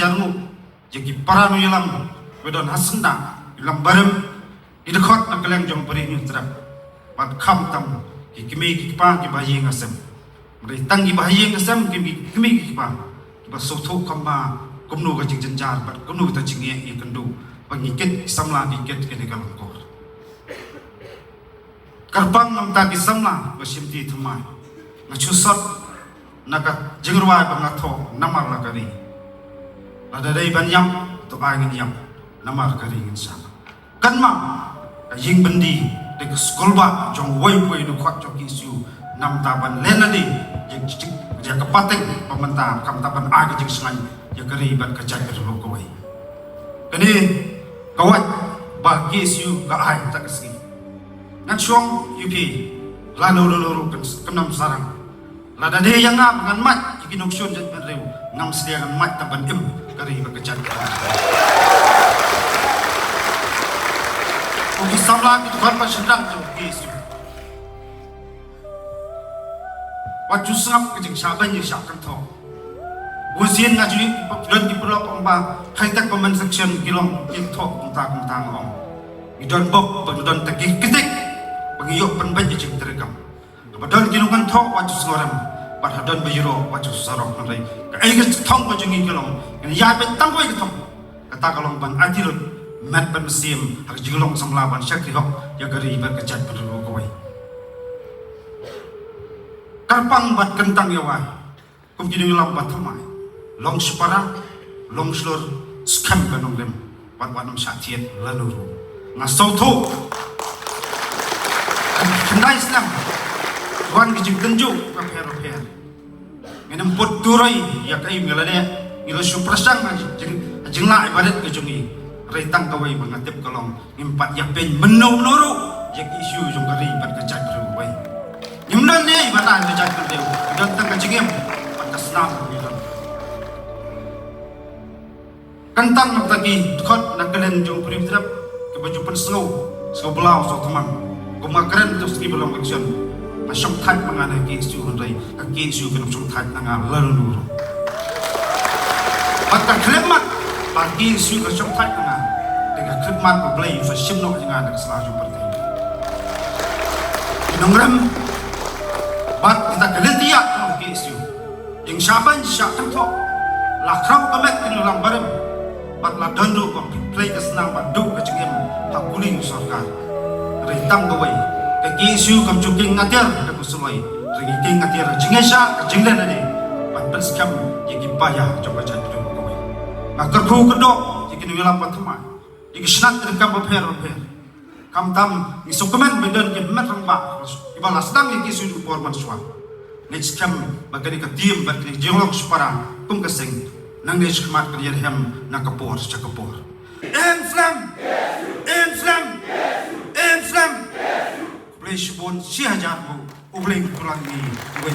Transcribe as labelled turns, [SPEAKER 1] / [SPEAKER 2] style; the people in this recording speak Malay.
[SPEAKER 1] jarmu jadi paranu yalam wedon hasenda ilam barem idekot na keleng jong peri nyutrap pat kham tam ki kimi ki pa ki bayi ngasem mari tangi bayi ngasem kimi ki pa ki ba sotho kamba kumnu ga jing janjar pat kumnu ta jingie i kendu pangikit samla ikit kene kalam kor karbang nam ta ki samla ba simti thumai na chusot nakat jingrwa ba ngatho namar la kari ada dari banyam tu angin yang namar kari ingin sama kan ma ying bendi de skolba jong woi woi nu kwat jok isu nam taban lenadi jing ja kapateng pementa kam taban age jing sengai ya kari ban kajak ro koi kini kawat ba isu ka ai tak ski ngan chong yupi lanu lulu kenam sarang lada de yang ngap ngan mat ikinok shon jet reu ngam sedia ngan mat taban im kari bekerja. Ugi samla itu berapa sedang tu Yesus. Wajib sangap kejeng saban je sak kanto. Buzian ngajui dan di pulau pemba kaitak pemen section kilom tiktok tentang om. Idon bok dan tegih ketik pengiyok penban je cing terekam. Kepadon kilungan tok wajib sengoram. Padahal bajiro wajib sarok nanti. Kaya ketong kejungi kilom. Ya betang kau ketong. Kata kalau ban adirut mat ban mesim hak jilong samlaban syakri hok ya gari berkejat berdulu kau. Karpang bat kentang yawa. Kumjini ulam bat thamai. Long separa, long slur, skam kanong lem. Bat wanam syatiat lalu. Ngasau tu. Kendai Islam. Tuan kejing tenjuk repair. Ngenam pot turai ya kai ngelane ngilo suprasang jeng la ibadat kejungi retang kawai mengatip kolong impat ya pen menuru jak isu jong kari bat kejat ruwai nimnan ne ibadat kejat kerdeu dan tang kejingem patas nam bilang kentang nak tagi khot nak kelen jong puri trap ke baju pen sengau belau so teman kumakren tu ski belum action masuk tat mengana isu hundai kaki isu kena masuk tat nanga lalu maka klemat bagi isu masuk tat nanga dengan klemat berbelai so simno dengan ada keselaju partai inongram bat kita kelentiak ke isu yang saban syak tentok lakrau kemet kinulang barem bat la dandu ko play kesenang badu kecengem hakuling sarkar rentam gawai kaki isu kam cuking ngatir ada kusulai rigi king ngatir jingesha jinglen ade pat skam yegi payah coba jan tu ko makar ku kedok yegi ngilam patma yegi snat rekam repair kam tam ni sukumen beden ke metrang ba ibalas dam yegi isu forman swa next kam bagani ka tim bat ni jolok separa kum keseng nang next kemat krier hem na kapor cakapor inflam Play shibon si hajar mo, ubleng pulang ni uway